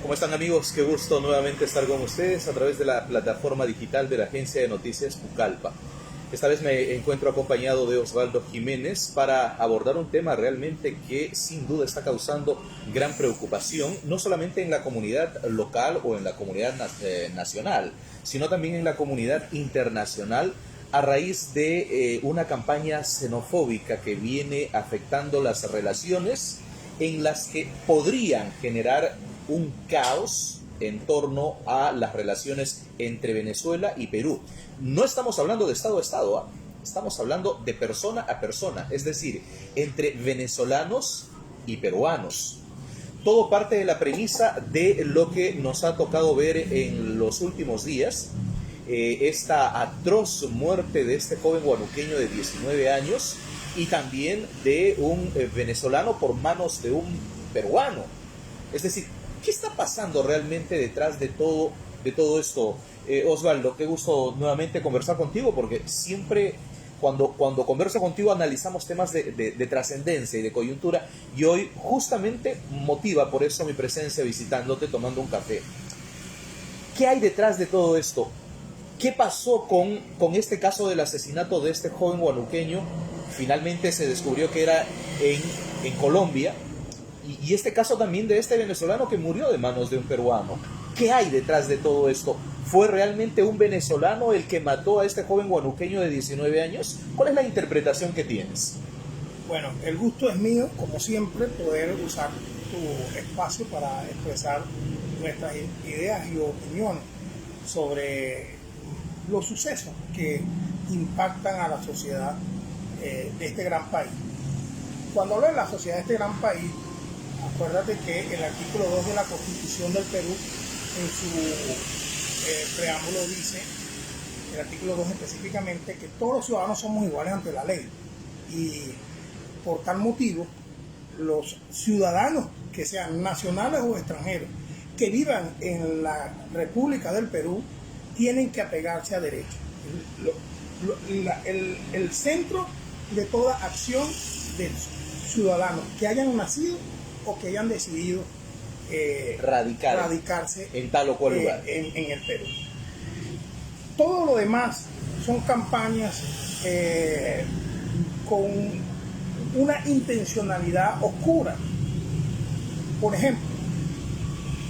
¿Cómo están, amigos? Qué gusto nuevamente estar con ustedes a través de la plataforma digital de la agencia de noticias Pucallpa. Esta vez me encuentro acompañado de Osvaldo Jiménez para abordar un tema realmente que sin duda está causando gran preocupación, no solamente en la comunidad local o en la comunidad nacional, sino también en la comunidad internacional, a raíz de una campaña xenofóbica que viene afectando las relaciones, en las que podrían generar un caos en torno a las relaciones entre Venezuela y Perú. No estamos hablando de Estado a Estado, ¿eh? Estamos hablando de persona a persona, es decir, entre venezolanos y peruanos. Todo parte de la premisa de lo que nos ha tocado ver en los últimos días, esta atroz muerte de este joven guanuqueño de 19 años y también de un venezolano por manos de un peruano. Es decir, ¿qué está pasando realmente detrás de todo esto? Osvaldo, qué gusto nuevamente conversar contigo, porque siempre cuando converso contigo analizamos temas de trascendencia y de coyuntura, y hoy justamente motiva por eso mi presencia visitándote, tomando un café. ¿Qué hay detrás de todo esto? ¿Qué pasó con este caso del asesinato de este joven guanuqueño? Finalmente se descubrió que era en Colombia, y este caso también de este venezolano que murió de manos de un peruano. ¿Qué hay detrás de todo esto? ¿Fue realmente un venezolano el que mató a este joven guanuqueño de 19 años? ¿Cuál es la interpretación que tienes? Bueno, el gusto es mío, como siempre, poder usar tu espacio para expresar nuestras ideas y opiniones sobre los sucesos que impactan a la sociedad de este gran país. Cuando hablo de la sociedad de este gran país, acuérdate que el artículo 2 de la Constitución del Perú, en su preámbulo dice, el artículo 2 específicamente, que todos los ciudadanos somos iguales ante la ley. Y por tal motivo, los ciudadanos, que sean nacionales o extranjeros, que vivan en la República del Perú, tienen que apegarse a derechos. El centro de toda acción de ciudadanos que hayan nacido o que hayan decidido radicarse en tal o cual lugar en el Perú. Todo lo demás son campañas con una intencionalidad oscura. Por ejemplo,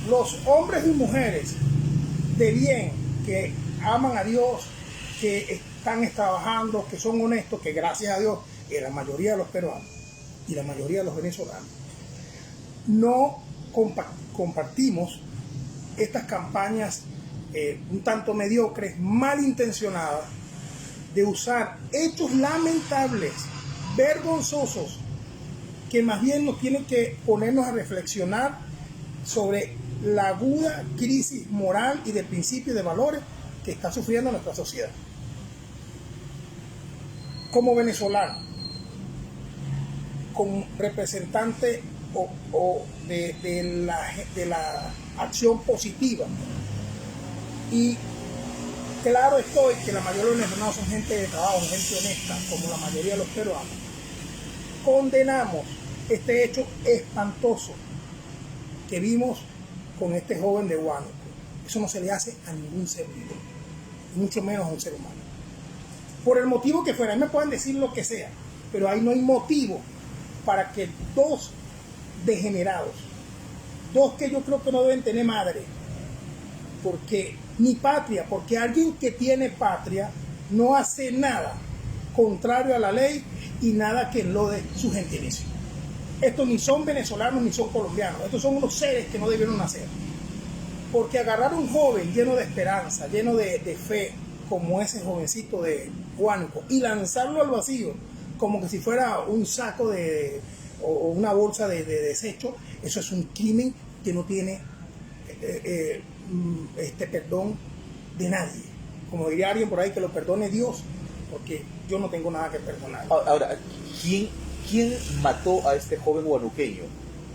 los hombres y mujeres de bien que aman a Dios, que están trabajando, que son honestos, que gracias a Dios, la mayoría de los peruanos y la mayoría de los venezolanos, no compartimos estas campañas un tanto mediocres, malintencionadas, de usar hechos lamentables, vergonzosos, que más bien nos tienen que ponernos a reflexionar sobre la aguda crisis moral y de principios de valores que está sufriendo nuestra sociedad. Como venezolano, como representante de la acción positiva, y claro estoy que la mayoría de los venezolanos son gente de trabajo, gente honesta, como la mayoría de los peruanos, condenamos este hecho espantoso que vimos con este joven de Huánuco. Eso no se le hace a ningún ser vivo, mucho menos a un ser humano. Por el motivo que fuera, me pueden decir lo que sea, pero ahí no hay motivo para que dos degenerados, dos que yo creo que no deben tener madre, porque ni patria, porque alguien que tiene patria no hace nada contrario a la ley y nada que enlode su gentilicio. Estos ni son venezolanos ni son colombianos, estos son unos seres que no debieron nacer. Porque agarrar a un joven lleno de esperanza, lleno de fe, como ese jovencito de Huánuco, y lanzarlo al vacío, como que si fuera un saco o una bolsa de desecho, eso es un crimen que no tiene perdón de nadie. Como diría alguien por ahí, que lo perdone Dios, porque yo no tengo nada que perdonar. Ahora, ¿quién mató a este joven guanuqueño?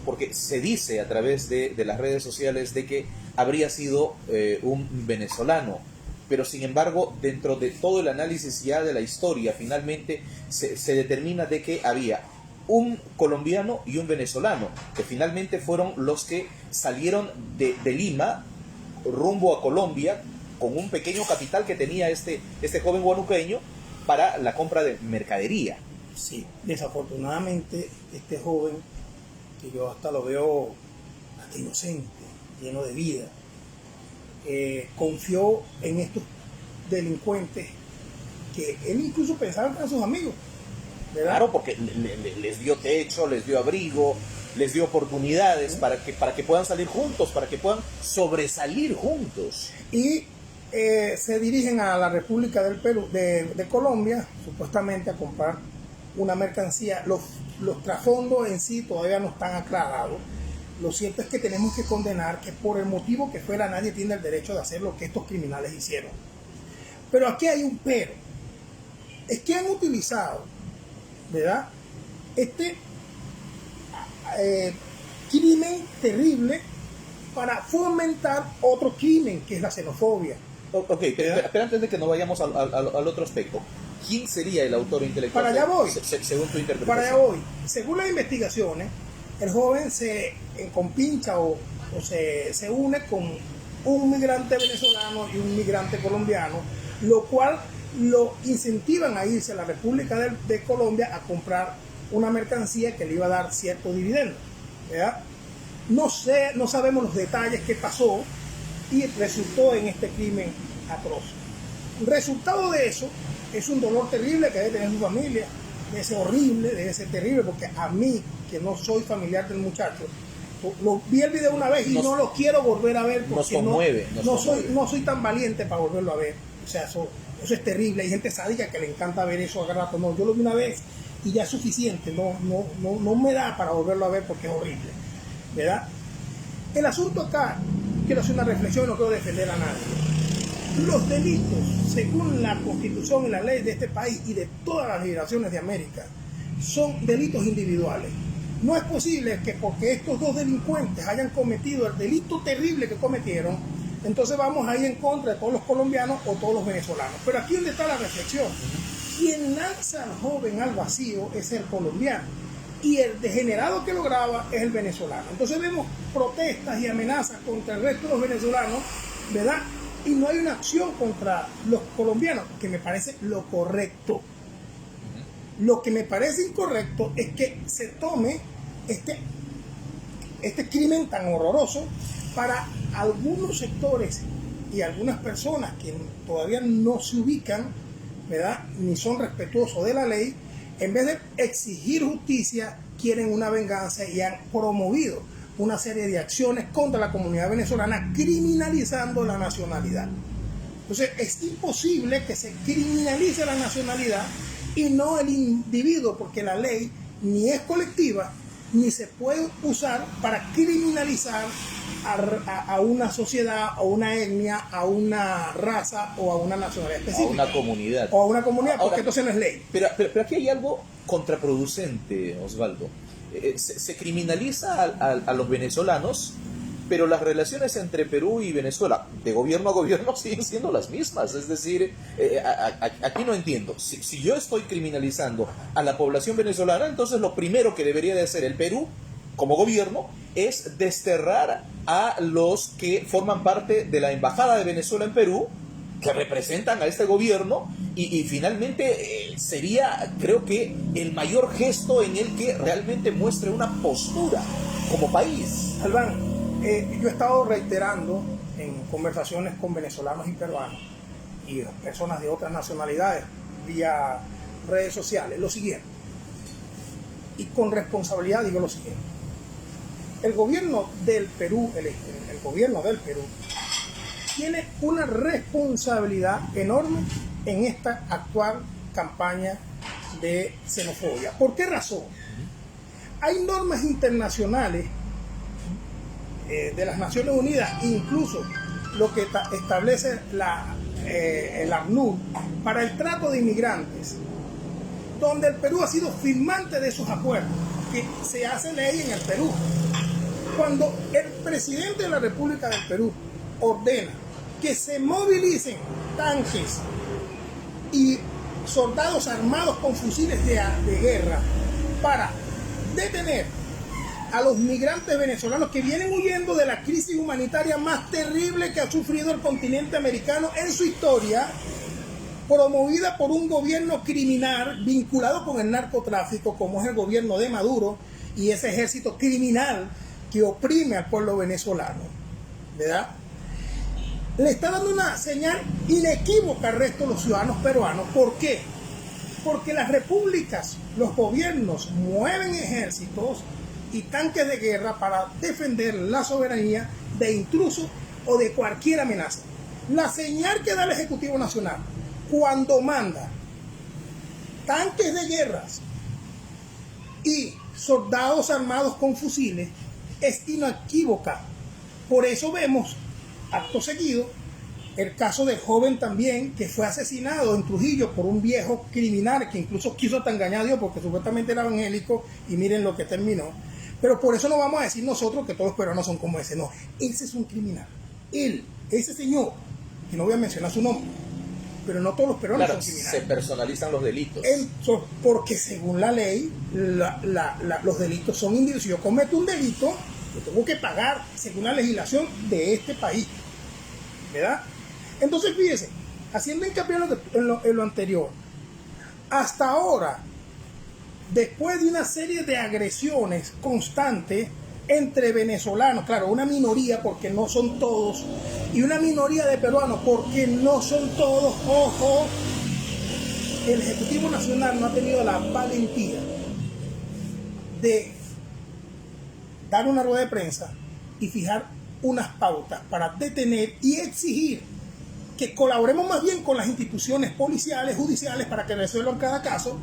Porque se dice a través de las redes sociales de que habría sido un venezolano, pero sin embargo, dentro de todo el análisis ya de la historia, finalmente se determina de que había un colombiano y un venezolano, que finalmente fueron los que salieron de Lima rumbo a Colombia con un pequeño capital que tenía este joven huanuqueño para la compra de mercadería. Sí, desafortunadamente este joven, que yo hasta lo veo hasta inocente, lleno de vida, confió en estos delincuentes que él incluso pensaba que eran sus amigos, ¿verdad? Claro, porque les dio techo, les dio abrigo, les dio oportunidades para que puedan salir juntos, para que puedan sobresalir juntos. Y se dirigen a la República del Perú, de Colombia, supuestamente a comprar una mercancía. Los trasfondos en sí todavía no están aclarados. Lo cierto es que tenemos que condenar que por el motivo que fuera nadie tiene el derecho de hacer lo que estos criminales hicieron. Pero aquí hay un pero. Es que han utilizado, ¿verdad?, este crimen terrible para fomentar otro crimen, que es la xenofobia. Ok, pero antes de que nos vayamos al otro aspecto, ¿quién sería el autor intelectual? Para allá voy. Según tu interpretación. Para allá voy. Según las investigaciones, el joven se compincha o se une con un migrante venezolano y un migrante colombiano, lo cual lo incentivan a irse a la República de Colombia a comprar una mercancía que le iba a dar cierto dividendo, ¿verdad? No sabemos los detalles que pasó y resultó en este crimen atroz. El resultado de eso es un dolor terrible que debe tener su familia, debe ser horrible, debe ser terrible, porque a mí, que no soy familiar del muchacho, vi el video una vez y no lo quiero volver a ver porque no soy tan valiente para volverlo a ver. O sea, eso es terrible. Hay gente sádica que le encanta ver eso a cada rato. No, yo lo vi una vez y ya es suficiente. No me da para volverlo a ver porque es horrible, ¿verdad? El asunto acá, quiero hacer una reflexión y no quiero defender a nadie. Los delitos, según la Constitución y la ley de este país y de todas las legislaciones de América, son delitos individuales. No es posible que porque estos dos delincuentes hayan cometido el delito terrible que cometieron, entonces vamos a ir en contra de todos los colombianos o todos los venezolanos. Pero aquí donde está la reflexión. Quien lanza al joven al vacío es el colombiano y el degenerado que lo graba es el venezolano. Entonces vemos protestas y amenazas contra el resto de los venezolanos, ¿verdad? Y no hay una acción contra los colombianos, que me parece lo correcto. Lo que me parece incorrecto es que se tome este crimen tan horroroso para algunos sectores y algunas personas que todavía no se ubican, ¿verdad?, ni son respetuosos de la ley. En vez de exigir justicia, quieren una venganza y han promovido una serie de acciones contra la comunidad venezolana, criminalizando la nacionalidad. Entonces, es imposible que se criminalice la nacionalidad y no el individuo, porque la ley ni es colectiva, ni se puede usar para criminalizar a una sociedad, a una etnia, a una raza o a una nacionalidad específica. A una comunidad. O a una comunidad, porque ahora, entonces no es ley. Pero aquí hay algo contraproducente, Osvaldo. Se criminaliza a los venezolanos, pero las relaciones entre Perú y Venezuela, de gobierno a gobierno, siguen siendo las mismas. Es decir, aquí no entiendo. Si yo estoy criminalizando a la población venezolana, entonces lo primero que debería de hacer el Perú, como gobierno, es desterrar a los que forman parte de la Embajada de Venezuela en Perú, que representan a este gobierno, y finalmente sería, creo que, el mayor gesto en el que realmente muestre una postura como país. Albán, yo he estado reiterando en conversaciones con venezolanos y peruanos y personas de otras nacionalidades vía redes sociales lo siguiente, y con responsabilidad digo lo siguiente: el gobierno del Perú, el gobierno del Perú tiene una responsabilidad enorme en esta actual campaña de xenofobia. ¿Por qué razón? Hay normas internacionales de las Naciones Unidas, incluso lo que establece el ACNUR para el trato de inmigrantes, donde el Perú ha sido firmante de esos acuerdos, que se hace ley en el Perú. Cuando el presidente de la República del Perú ordena que se movilicen tanques y soldados armados con fusiles de guerra para detener a los migrantes venezolanos que vienen huyendo de la crisis humanitaria más terrible que ha sufrido el continente americano en su historia, promovida por un gobierno criminal vinculado con el narcotráfico, como es el gobierno de Maduro y ese ejército criminal que oprime al pueblo venezolano, ¿verdad? Le está dando una señal inequívoca al resto de los ciudadanos peruanos. ¿Por qué? Porque las repúblicas, los gobiernos mueven ejércitos y tanques de guerra para defender la soberanía de intrusos o de cualquier amenaza. La señal que da el Ejecutivo Nacional cuando manda tanques de guerras y soldados armados con fusiles es inequívoca. Por eso vemos, acto seguido, el caso del joven también que fue asesinado en Trujillo por un viejo criminal que incluso quiso hasta engañar a Dios porque supuestamente era evangélico y miren lo que terminó. Pero por eso no vamos a decir nosotros que todos los peruanos son como ese, no. Ese es un criminal. Él, ese señor, que no voy a mencionar su nombre, pero no todos los peruanos son criminales. Se personalizan los delitos. Porque según la ley, los delitos son individuos. Si yo cometo un delito, yo tengo que pagar según la legislación de este país, ¿verdad? Entonces, fíjense, haciendo hincapié en lo anterior, hasta ahora, después de una serie de agresiones constantes entre venezolanos, claro, una minoría porque no son todos, y una minoría de peruanos porque no son todos, ojo, el Ejecutivo Nacional no ha tenido la valentía de dar una rueda de prensa y fijar unas pautas para detener y exigir que colaboremos más bien con las instituciones policiales, judiciales, para que resuelvan cada caso,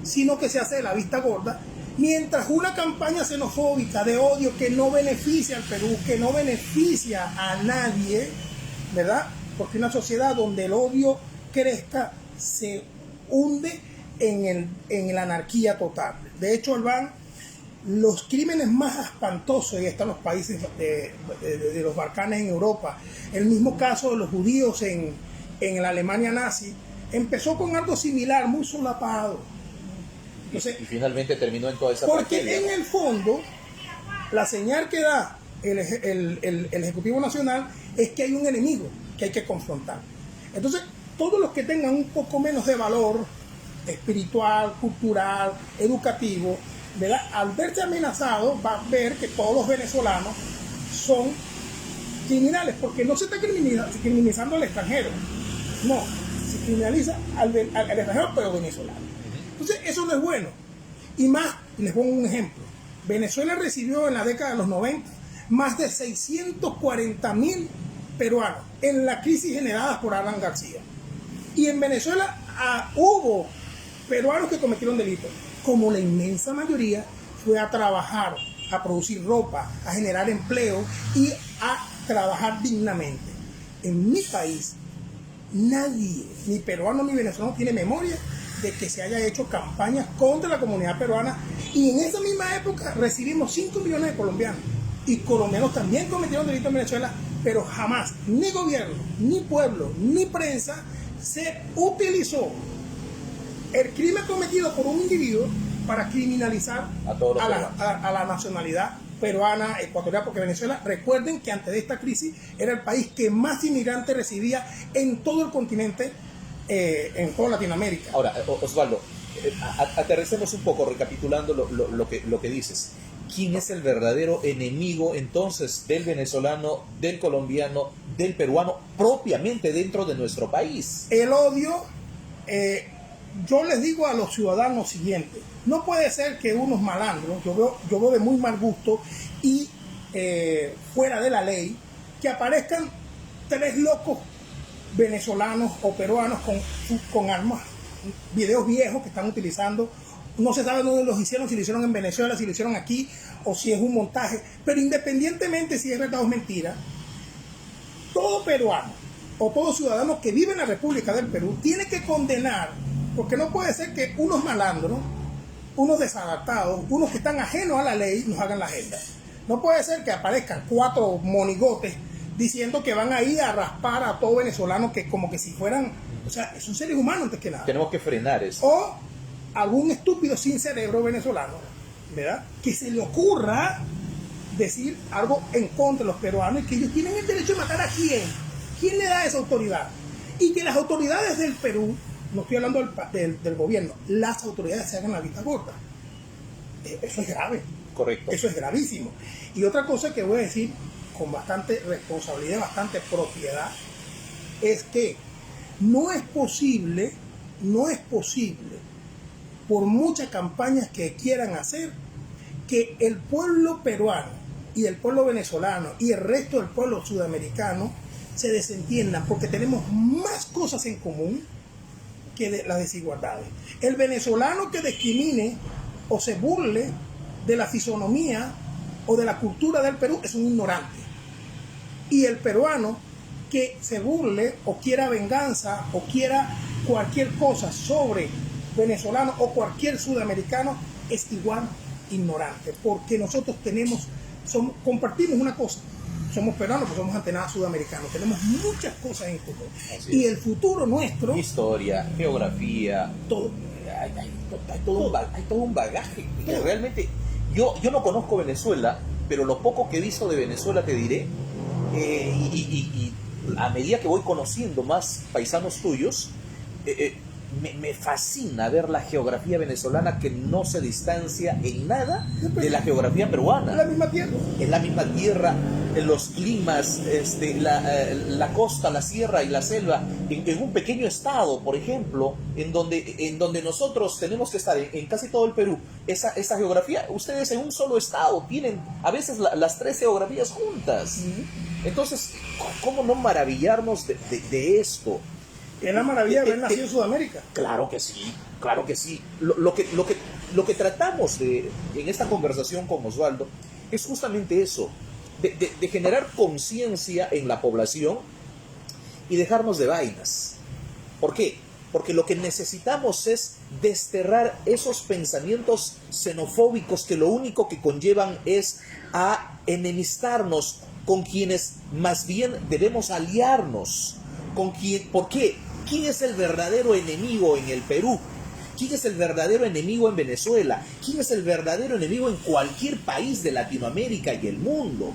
sino que se hace de la vista gorda, mientras una campaña xenofóbica de odio que no beneficia al Perú, que no beneficia a nadie, ¿verdad? Porque una sociedad donde el odio crezca se hunde en la anarquía total. De hecho, los crímenes más espantosos, y están los países de los Balcanes en Europa, el mismo caso de los judíos en la Alemania nazi, empezó con algo similar, muy solapado. Entonces, y finalmente terminó en toda esa porque tragedia, en el fondo, la señal que da el Ejecutivo Nacional es que hay un enemigo que hay que confrontar. Entonces, todos los que tengan un poco menos de valor espiritual, cultural, educativo, ¿verdad? Al verse amenazado, va a ver que todos los venezolanos son criminales, porque no se está criminalizando al extranjero, no, se criminaliza al extranjero, pero venezolano. Entonces, eso no es bueno. Y más, les pongo un ejemplo. Venezuela recibió en la década de los 90 más de 640,000 peruanos en la crisis generada por Alan García. Y en Venezuela hubo peruanos que cometieron delitos. Como la inmensa mayoría fue a trabajar, a producir ropa, a generar empleo y a trabajar dignamente. En mi país, nadie, ni peruano ni venezolano, tiene memoria de que se haya hecho campañas contra la comunidad peruana, y en esa misma época recibimos 5 millones de colombianos, y colombianos también cometieron delitos en Venezuela, pero jamás, ni gobierno, ni pueblo, ni prensa, se utilizó el crimen cometido por un individuo para criminalizar a la nacionalidad peruana, ecuatoriana, porque Venezuela, recuerden que antes de esta crisis era el país que más inmigrantes recibía en todo el continente, en toda Latinoamérica. Ahora, Osvaldo, aterricemos un poco recapitulando lo que dices. ¿Quién es el verdadero enemigo entonces del venezolano, del colombiano, del peruano, propiamente dentro de nuestro país? El odio, yo les digo a los ciudadanos siguiente: no puede ser que unos malandros, yo veo de muy mal gusto y fuera de la ley, que aparezcan 3 locos venezolanos o peruanos con armas, videos viejos que están utilizando. No se sabe dónde los hicieron, si lo hicieron en Venezuela, si lo hicieron aquí, o si es un montaje. Pero independientemente si es verdad o es mentira, todo peruano o todo ciudadano que vive en la República del Perú tiene que condenar, porque no puede ser que unos malandros, unos desadaptados, unos que están ajenos a la ley, nos hagan la agenda. No puede ser que aparezcan 4 monigotes diciendo que van a ir a raspar a todo venezolano, que como que si fueran, o sea, son seres humanos antes que nada. Tenemos que frenar eso. O algún estúpido sin cerebro venezolano ¿verdad? Que se le ocurra decir algo en contra de los peruanos y que ellos tienen el derecho de matar a quién. ¿Quién le da esa autoridad? Y que las autoridades del Perú, no estoy hablando del gobierno, las autoridades se hagan la vista gorda. Eso es grave. Correcto. Eso es gravísimo. Y otra cosa que voy a decir con bastante responsabilidad, bastante propiedad, es que no es posible, por muchas campañas que quieran hacer, que el pueblo peruano y el pueblo venezolano y el resto del pueblo sudamericano se desentiendan, porque tenemos más cosas en común que las desigualdades. El venezolano que discrimine o se burle de la fisonomía o de la cultura del Perú es un ignorante. Y el peruano que se burle o quiera venganza o quiera cualquier cosa sobre venezolano o cualquier sudamericano es igual ignorante, porque nosotros compartimos una cosa. Somos peruanos, pero somos ante nada sudamericanos. Tenemos muchas cosas en común. Y el futuro nuestro... Historia, geografía, todo. Hay todo un bagaje. Que realmente, yo no conozco Venezuela, pero lo poco que he visto de Venezuela te diré, y a medida que voy conociendo más paisanos tuyos, me fascina ver la geografía venezolana que no se distancia en nada de la geografía peruana. Es la misma tierra. Es la misma tierra, los climas, la costa, la sierra y la selva, en un pequeño estado, por ejemplo, en donde nosotros tenemos que estar en casi todo el Perú. Esa geografía, ustedes en un solo estado tienen a veces las tres geografías juntas. Entonces, ¿cómo no maravillarnos de esto? Es la maravilla de haber nacido en Sudamérica. Claro que sí, claro que sí. Lo que tratamos en esta conversación con Osvaldo es justamente eso, de generar conciencia en la población y dejarnos de vainas. ¿Por qué? Porque lo que necesitamos es desterrar esos pensamientos xenofóbicos que lo único que conllevan es a enemistarnos con quienes más bien debemos aliarnos. ¿Por qué? ¿Quién es el verdadero enemigo en el Perú? ¿Quién es el verdadero enemigo en Venezuela? ¿Quién es el verdadero enemigo en cualquier país de Latinoamérica y el mundo?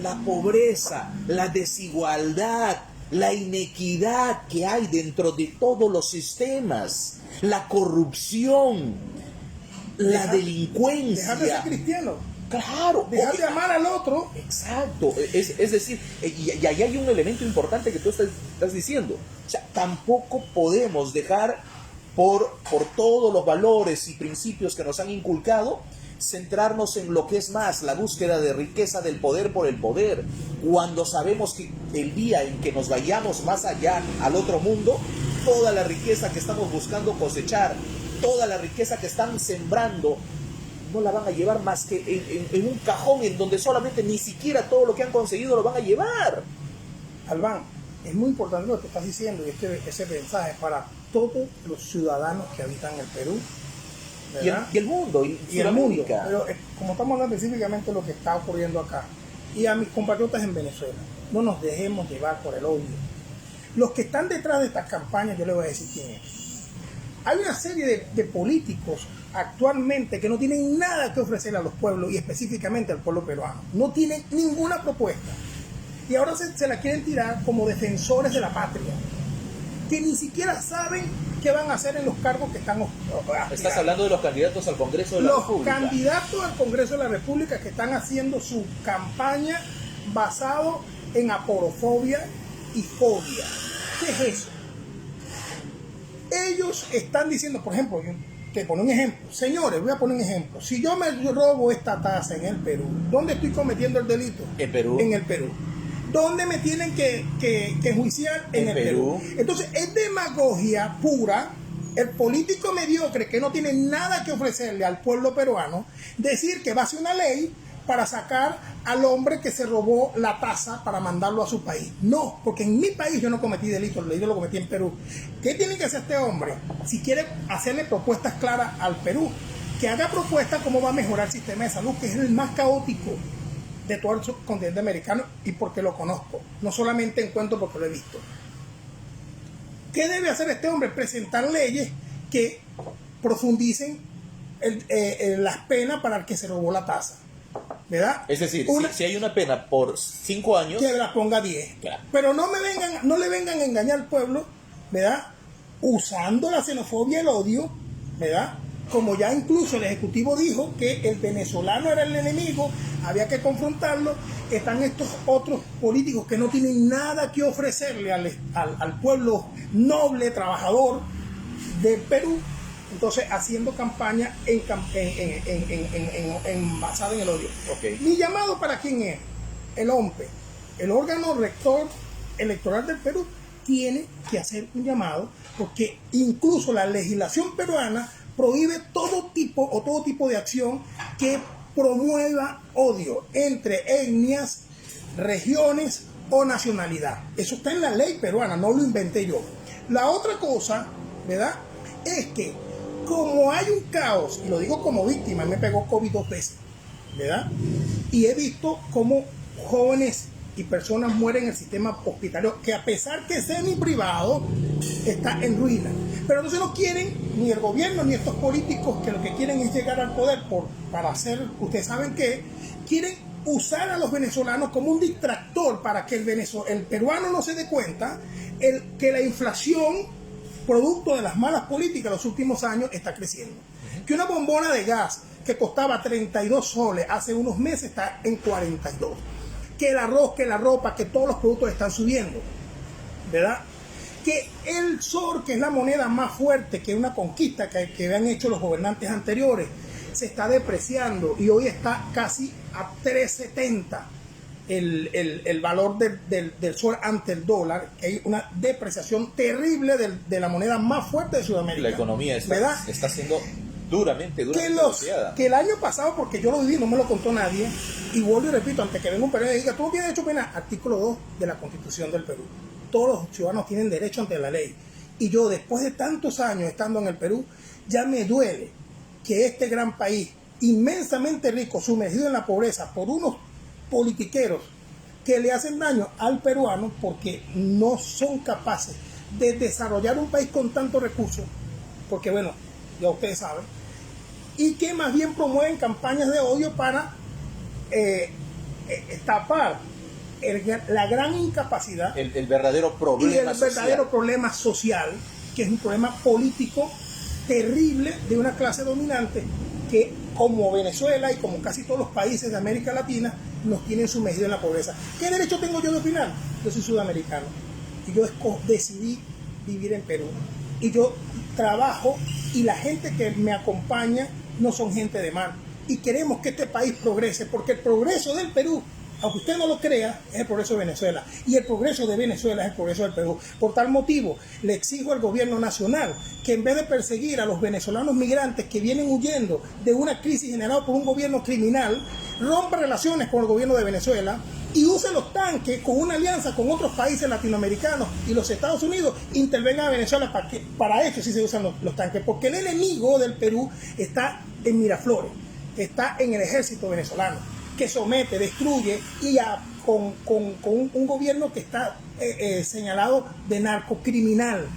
La pobreza, la desigualdad, la inequidad que hay dentro de todos los sistemas, la corrupción, la delincuencia. Dejar de ser cristiano. Claro. Dejar de amar al otro. Exacto. Es decir, y ahí hay un elemento importante que tú estás diciendo. O sea, tampoco podemos dejar por todos los valores y principios que nos han inculcado, centrarnos en lo que es más, la búsqueda de riqueza del poder por el poder, cuando sabemos que el día en que nos vayamos más allá al otro mundo, toda la riqueza que estamos buscando cosechar, toda la riqueza que están sembrando, no la van a llevar más que en un cajón en donde solamente ni siquiera todo lo que han conseguido lo van a llevar. Albán, es muy importante lo que estás diciendo y ese mensaje para todos los ciudadanos que habitan el Perú, y el mundo, y el mundo. Pero como estamos hablando específicamente de lo que está ocurriendo acá, y a mis compatriotas en Venezuela, no nos dejemos llevar por el odio. Los que están detrás de estas campañas, yo les voy a decir quién es. Hay una serie de políticos actualmente que no tienen nada que ofrecer a los pueblos y específicamente al pueblo peruano. No tienen ninguna propuesta. Y ahora se la quieren tirar como defensores de la patria, que ni siquiera saben qué van a hacer en los cargos que están aspirando. Estás hablando de los candidatos al Congreso de la República. Los candidatos al Congreso de la República que están haciendo su campaña basado en aporofobia y fobia. ¿Qué es eso? Ellos están diciendo, por ejemplo, te pongo un ejemplo. Señores, voy a poner un ejemplo. Si yo me robo esta taza en el Perú, ¿dónde estoy cometiendo el delito? En Perú. En el Perú. ¿Dónde me tienen que enjuiciar? En el Perú. Entonces, es demagogia pura. El político mediocre que no tiene nada que ofrecerle al pueblo peruano, decir que va a hacer una ley para sacar al hombre que se robó la taza para mandarlo a su país. No, porque en mi país yo no cometí delito, el delito lo cometí en Perú. ¿Qué tiene que hacer este hombre? Si quiere hacerle propuestas claras al Perú, que haga propuestas cómo va a mejorar el sistema de salud, que es el más caótico de todo el subcontinente americano, y porque lo conozco, no solamente en cuento porque lo he visto. ¿Qué debe hacer este hombre? Presentar leyes que profundicen las penas para el que se robó la tasa, ¿verdad? Es decir, si hay una pena por 5 años, que la ponga 10. Claro. Pero no le vengan a engañar al pueblo, ¿verdad? Usando la xenofobia y el odio, ¿verdad? Como ya incluso el Ejecutivo dijo que el venezolano era el enemigo, había que confrontarlo. Están estos otros políticos que no tienen nada que ofrecerle al pueblo noble, trabajador del Perú, entonces haciendo campaña basada en el odio. Okay. Mi llamado para quién es: el OMPE, el órgano rector electoral del Perú, tiene que hacer un llamado, porque incluso la legislación peruana prohíbe todo tipo de acción que promueva odio entre etnias, regiones o nacionalidad. Eso está en la ley peruana, no lo inventé yo. La otra cosa, ¿verdad?, es que como hay un caos, y lo digo como víctima, me pegó COVID 2 veces, ¿verdad? Y he visto cómo jóvenes y personas mueren en el sistema hospitalario, que a pesar que es semi-privado, está en ruina. Pero entonces no quieren, ni el gobierno ni estos políticos, que lo que quieren es llegar al poder para hacer, ustedes saben que quieren usar a los venezolanos como un distractor para que el peruano no se dé cuenta que la inflación, producto de las malas políticas de los últimos años, está creciendo. Que una bombona de gas que costaba 32 soles hace unos meses está en 42. Que el arroz, que la ropa, que todos los productos están subiendo, ¿verdad? Que el SOR, que es la moneda más fuerte, que es una conquista que habían hecho los gobernantes anteriores, se está depreciando y hoy está casi a 3.70 el valor del SOR ante el dólar. Hay una depreciación terrible de la moneda más fuerte de Sudamérica. La economía está siendo duramente golpeada. Que el año pasado, porque yo lo viví, no me lo contó nadie, y vuelvo y repito, antes que venga un periodista y diga, tú no tienes derecho a opinar, artículo 2 de la Constitución del Perú. Todos los ciudadanos tienen derecho ante la ley. Y yo, después de tantos años estando en el Perú, ya me duele que este gran país, inmensamente rico, sumergido en la pobreza por unos politiqueros que le hacen daño al peruano porque no son capaces de desarrollar un país con tantos recursos, porque bueno, ya ustedes saben, y que más bien promueven campañas de odio para tapar la gran incapacidad, el verdadero problema y el verdadero problema social, que es un problema político terrible de una clase dominante que, como Venezuela y como casi todos los países de América Latina, nos tienen sumergidos en la pobreza. ¿Qué derecho tengo yo de opinar? Yo soy sudamericano y yo decidí vivir en Perú, y yo trabajo, y la gente que me acompaña no son gente de mar, y queremos que este país progrese, porque el progreso del Perú, aunque usted no lo crea, es el progreso de Venezuela, y el progreso de Venezuela es el progreso del Perú. Por tal motivo, le exijo al gobierno nacional que, en vez de perseguir a los venezolanos migrantes que vienen huyendo de una crisis generada por un gobierno criminal, rompa relaciones con el gobierno de Venezuela y use los tanques con una alianza con otros países latinoamericanos, y los Estados Unidos intervengan a Venezuela para eso sí se usan los tanques, porque el enemigo del Perú está en Miraflores, está en el ejército venezolano, que somete, destruye, y con un gobierno que está señalado de narcocriminal,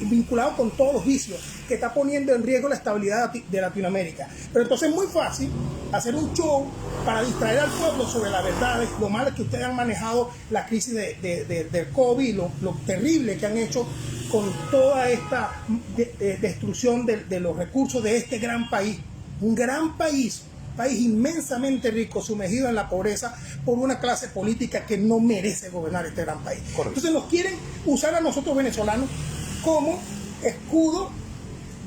vinculado con todos los vicios, que está poniendo en riesgo la estabilidad de Latinoamérica. Pero entonces es muy fácil hacer un show para distraer al pueblo sobre la verdad, lo malo es que ustedes han manejado la crisis del COVID, lo terrible que han hecho con toda esta destrucción de los recursos de este gran país, un gran país inmensamente rico, sumergido en la pobreza por una clase política que no merece gobernar este gran país. Correcto. Entonces nos quieren usar a nosotros venezolanos como escudo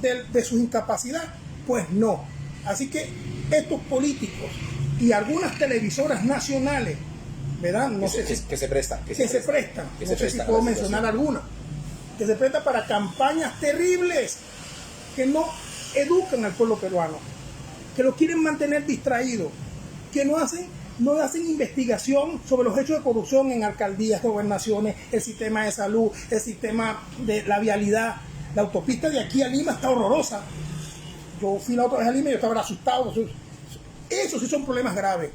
de su incapacidad. Pues no. Así que estos políticos y algunas televisoras nacionales, ¿verdad? No sé que se prestan. No sé si puedo mencionar alguna. Que se prestan para campañas terribles que no educan al pueblo peruano, que lo quieren mantener distraído, que no hacen investigación sobre los hechos de corrupción en alcaldías, gobernaciones, el sistema de salud, el sistema de la vialidad. La autopista de aquí a Lima está horrorosa. Yo fui la otra vez a Lima y yo estaba asustado. Eso sí son problemas graves.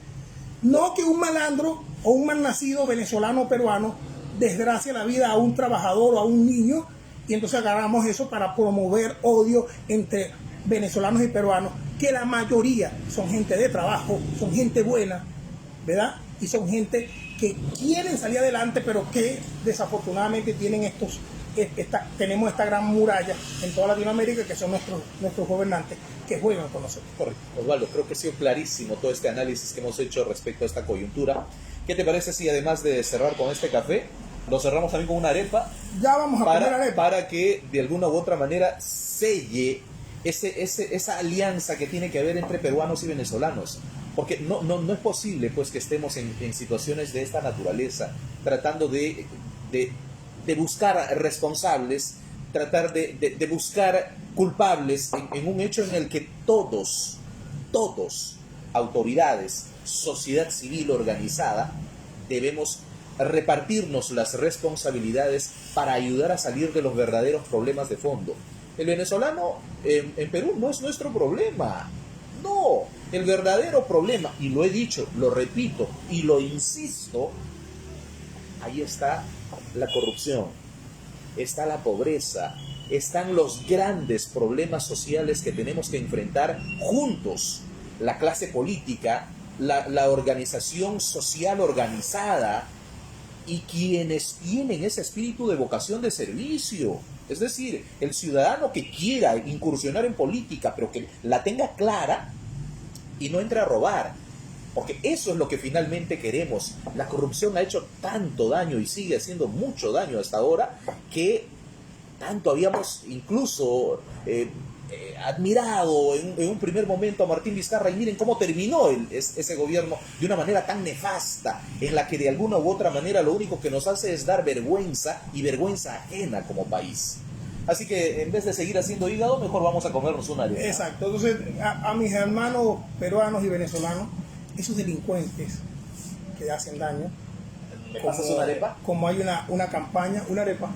No que un malandro o un malnacido venezolano o peruano desgracia la vida a un trabajador o a un niño, y entonces agarramos eso para promover odio entre venezolanos y peruanos, que la mayoría son gente de trabajo, son gente buena, ¿verdad? Y son gente que quieren salir adelante, pero que desafortunadamente tienen tenemos esta gran muralla en toda Latinoamérica, que son nuestros gobernantes, que juegan con nosotros. Correcto. Osvaldo, creo que ha sido clarísimo todo este análisis que hemos hecho respecto a esta coyuntura. ¿Qué te parece si además de cerrar con este café, lo cerramos también con una arepa? Ya vamos a poner arepa. Para que de alguna u otra manera selle esa alianza que tiene que haber entre peruanos y venezolanos. Porque no es posible pues que estemos en situaciones de esta naturaleza, tratando de buscar responsables, tratar de buscar culpables en un hecho en el que todos, autoridades, sociedad civil organizada, debemos repartirnos las responsabilidades para ayudar a salir de los verdaderos problemas de fondo. El venezolano en Perú no es nuestro problema. No, el verdadero problema, y lo he dicho, lo repito y lo insisto, ahí está la corrupción, está la pobreza, están los grandes problemas sociales que tenemos que enfrentar juntos, la clase política, la organización social organizada y quienes tienen ese espíritu de vocación de servicio. Es decir, el ciudadano que quiera incursionar en política, pero que la tenga clara y no entre a robar. Porque eso es lo que finalmente queremos. La corrupción ha hecho tanto daño y sigue haciendo mucho daño hasta ahora, que tanto habíamos incluso admirado en un primer momento a Martín Vizcarra, y miren cómo terminó ese gobierno de una manera tan nefasta, en la que de alguna u otra manera lo único que nos hace es dar vergüenza, y vergüenza ajena como país. Así que en vez de seguir haciendo hígado, mejor vamos a comernos una arepa. Exacto. Entonces, a mis hermanos peruanos y venezolanos, esos delincuentes que hacen daño, ¿Me pasas una arepa? Como hay una campaña, una arepa,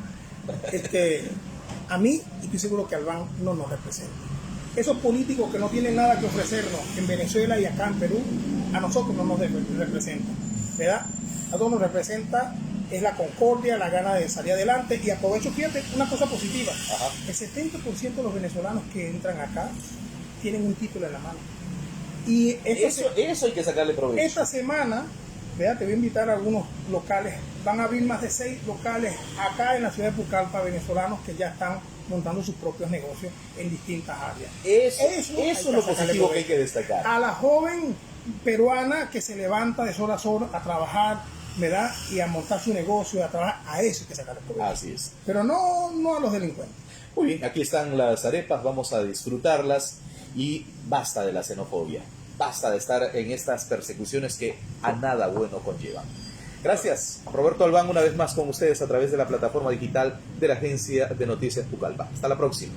a mí, y estoy seguro que Albán no nos representa. Esos políticos que no tienen nada que ofrecernos en Venezuela y acá en Perú, a nosotros no nos representan, ¿verdad? A todos nos representa es la concordia, la gana de salir adelante. Y aprovecho, fíjate, una cosa positiva. Ajá. El 70% de los venezolanos que entran acá tienen un título en la mano. Y eso hay que sacarle provecho. Esta semana, ¿verdad? Te voy a invitar a algunos locales. Van a abrir más de 6 locales acá en la ciudad de Pucallpa, venezolanos que ya están montando sus propios negocios en distintas áreas. Eso es lo positivo que hay que destacar. A la joven peruana que se levanta de sol a sol a trabajar, ¿verdad? Y a montar su negocio, a trabajar, a eso hay que sacarle provecho. Así es. Pero no a los delincuentes. Muy bien, aquí están las arepas, vamos a disfrutarlas y basta de la xenofobia. Basta de estar en estas persecuciones que a nada bueno conllevan. Gracias, Roberto Albán, una vez más con ustedes a través de la plataforma digital de la Agencia de Noticias Pucallpa. Hasta la próxima.